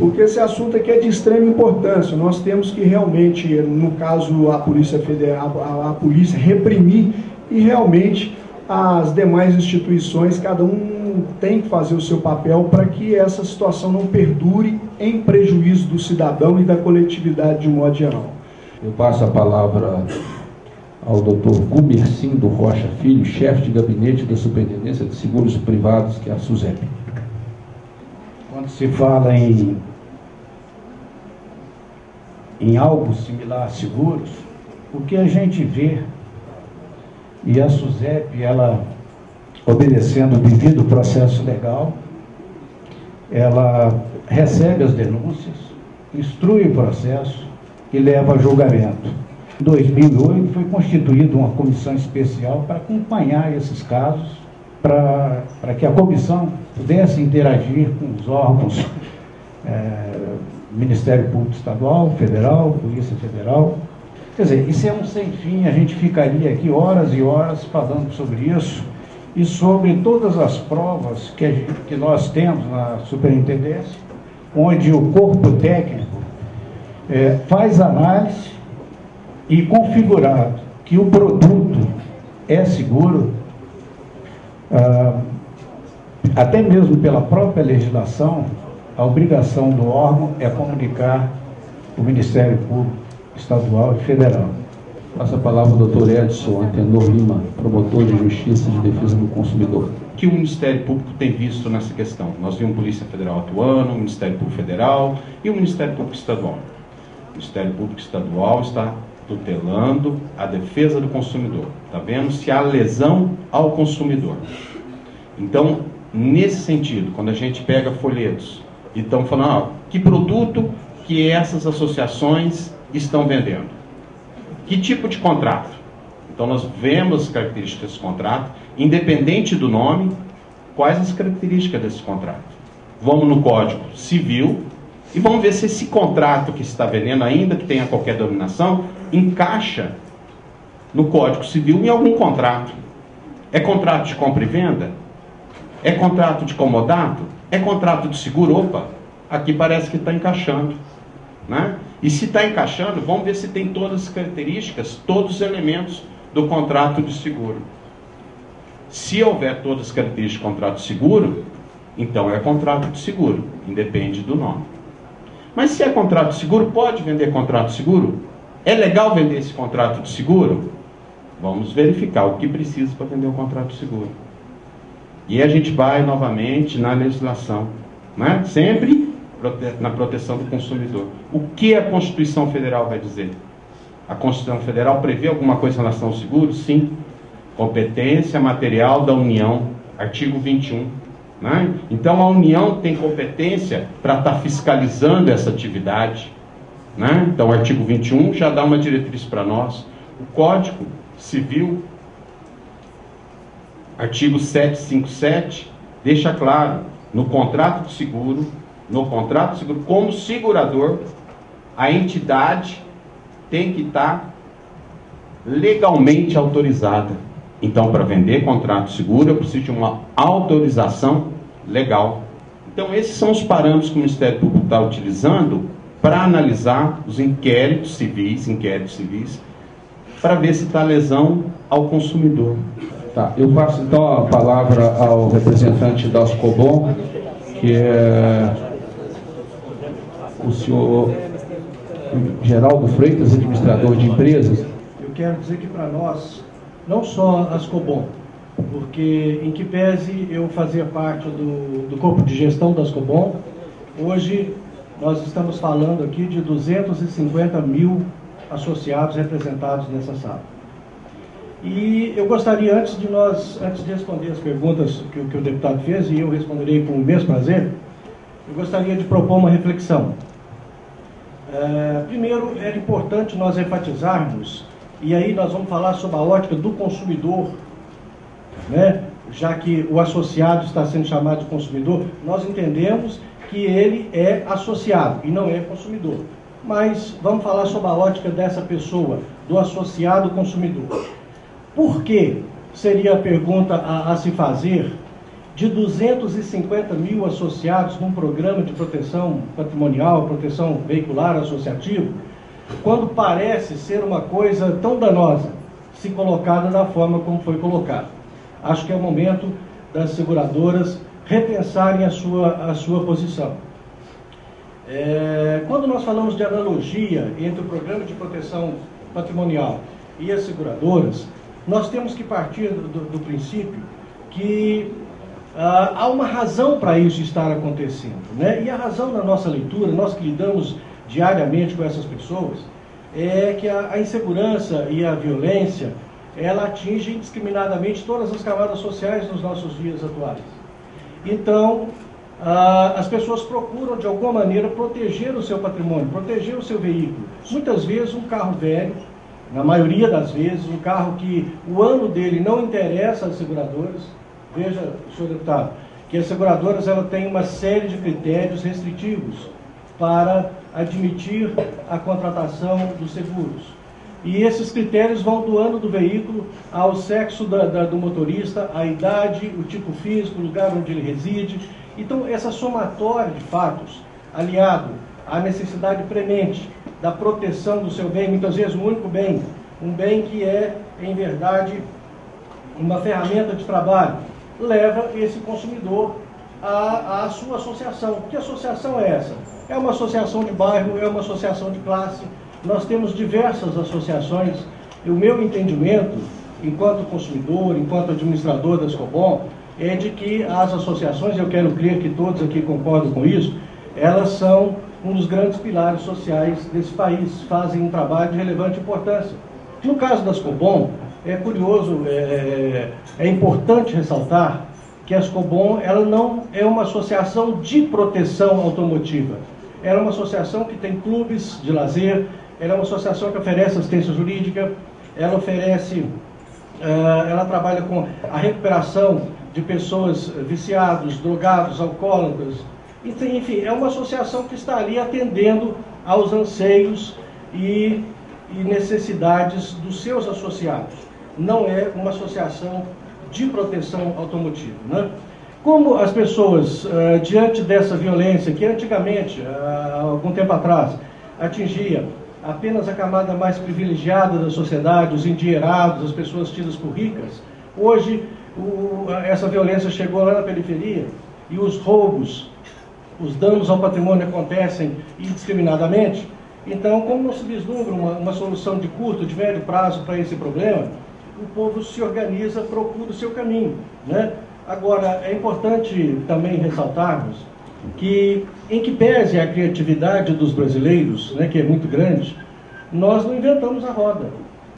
porque esse assunto aqui é de extrema importância. Nós temos que realmente, no caso a Polícia Federal, a polícia reprimir, e realmente as demais instituições, cada um tem que fazer o seu papel para que essa situação não perdure em prejuízo do cidadão e da coletividade de um modo geral. Eu passo a palavra ao Dr. Gumercindo Rocha Filho, chefe de gabinete da Superintendência de Seguros Privados, que é a SUSEP. Quando se fala em algo similar a seguros, o que a gente vê, e a SUSEP, ela, obedecendo o devido processo legal, ela recebe as denúncias, instrui o processo e leva a julgamento. Em 2008 foi constituída uma comissão especial para acompanhar esses casos, para que a comissão pudesse interagir com os órgãos, Ministério Público Estadual, Federal, Polícia Federal. Quer dizer, isso é um sem fim, a gente ficaria aqui horas e horas falando sobre isso e sobre todas as provas que nós temos na Superintendência, onde o corpo técnico faz análise e configurado que o produto é seguro, até mesmo pela própria legislação, a obrigação do órgão é comunicar o Ministério Público Estadual e Federal. Passa a palavra ao Dr. Edson Antenor Lima, promotor de Justiça e de Defesa do Consumidor. O que o Ministério Público tem visto nessa questão? Nós vimos a Polícia Federal atuando, o Ministério Público Federal e o Ministério Público Estadual. O Ministério Público Estadual está tutelando a defesa do consumidor, está vendo se há lesão ao consumidor. Então, nesse sentido, quando a gente pega folhetos e estão falando, que produto que essas associações estão vendendo? Que tipo de contrato? Então, nós vemos as características desse contrato, independente do nome, quais as características desse contrato. Vamos no Código Civil e vamos ver se esse contrato que se está vendendo, ainda que tenha qualquer denominação, encaixa no Código Civil em algum contrato. É contrato de compra e venda? É contrato de comodato? É contrato de seguro? Opa, aqui parece que está encaixando, né? E se está encaixando, vamos ver se tem todas as características, todos os elementos do contrato de seguro. Se houver todas as características do contrato de seguro, então é contrato de seguro, independe do nome. Mas se é contrato de seguro, pode vender contrato de seguro? É legal vender esse contrato de seguro? Vamos verificar o que precisa para vender um contrato de seguro. E a gente vai novamente na legislação, né? Sempre na proteção do consumidor. O que a Constituição Federal vai dizer? A Constituição Federal prevê alguma coisa em relação ao seguro? Sim. Competência material da União, artigo 21. Né? Então a União tem competência para estar fiscalizando essa atividade. Né? Então o artigo 21 já dá uma diretriz para nós. O Código Civil, artigo 757, deixa claro, no contrato de seguro, como segurador, a entidade tem que estar legalmente autorizada. Então, para vender contrato de seguro, eu preciso de uma autorização legal. Então, esses são os parâmetros que o Ministério Público está utilizando para analisar os inquéritos civis, para ver se está lesão ao consumidor. Tá, eu passo então a palavra ao representante da Ascobom, que é o senhor Geraldo Freitas, administrador de empresas. Eu quero dizer que para nós, não só a Ascobom, porque em que pese eu fazia parte do corpo de gestão da Ascobom, hoje nós estamos falando aqui de 250 mil associados representados nessa sala. E eu gostaria, antes de responder as perguntas que o deputado fez, e eu responderei com o mesmo prazer, eu gostaria de propor uma reflexão. Primeiro, é importante nós enfatizarmos, e aí nós vamos falar sobre a ótica do consumidor, né? Já que o associado está sendo chamado de consumidor, nós entendemos que ele é associado e não é consumidor. Mas vamos falar sobre a ótica dessa pessoa, do associado consumidor. Por que, seria a pergunta a se fazer, de 250 mil associados num programa de proteção patrimonial, proteção veicular associativo, quando parece ser uma coisa tão danosa, se colocada da forma como foi colocada. Acho que é o momento das seguradoras repensarem a sua posição. Quando nós falamos de analogia entre o programa de proteção patrimonial e as seguradoras, nós temos que partir do princípio que há uma razão para isso estar acontecendo, né? E a razão na nossa leitura, nós que lidamos diariamente com essas pessoas, é que a insegurança e a violência, ela atinge indiscriminadamente todas as camadas sociais nos nossos dias atuais. Então, as pessoas procuram, de alguma maneira, proteger o seu patrimônio, proteger o seu veículo. Muitas vezes um carro velho, na maioria das vezes, um carro que o ano dele não interessa às seguradoras. Veja, senhor deputado, que as seguradoras têm uma série de critérios restritivos para admitir a contratação dos seguros. E esses critérios vão do ano do veículo ao sexo do motorista, a idade, o tipo físico, o lugar onde ele reside. Então, essa somatória de fatos, aliado à necessidade premente da proteção do seu bem, muitas vezes um único bem, um bem que é, em verdade, uma ferramenta de trabalho, leva esse consumidor à sua associação. Que associação é essa? É uma associação de bairro, é uma associação de classe. Nós temos diversas associações. E o meu entendimento, enquanto consumidor, enquanto administrador da Ascobom, é de que as associações, eu quero crer que todos aqui concordam com isso, elas são um dos grandes pilares sociais desse país, fazem um trabalho de relevante importância. No caso da Ascobom, é curioso, é importante ressaltar que a Ascobom, ela não é uma associação de proteção automotiva. Ela é uma associação que tem clubes de lazer, ela é uma associação que oferece assistência jurídica, ela oferece, ela trabalha com a recuperação de pessoas viciados, drogados, alcoólatras. Enfim, é uma associação que está ali atendendo aos anseios e necessidades dos seus associados. Não é uma associação de proteção automotiva, né? Como as pessoas, diante dessa violência, que antigamente, há algum tempo atrás, atingia apenas a camada mais privilegiada da sociedade, os endinheirados, as pessoas tidas por ricas, hoje essa violência chegou lá na periferia e os roubos, os danos ao patrimônio acontecem indiscriminadamente. Então, como não se vislumbra uma solução de curto, de médio prazo para esse problema, o povo se organiza, procura o seu caminho, né? Agora, é importante também ressaltarmos que, em que pese a criatividade dos brasileiros, né, que é muito grande, nós não inventamos a roda.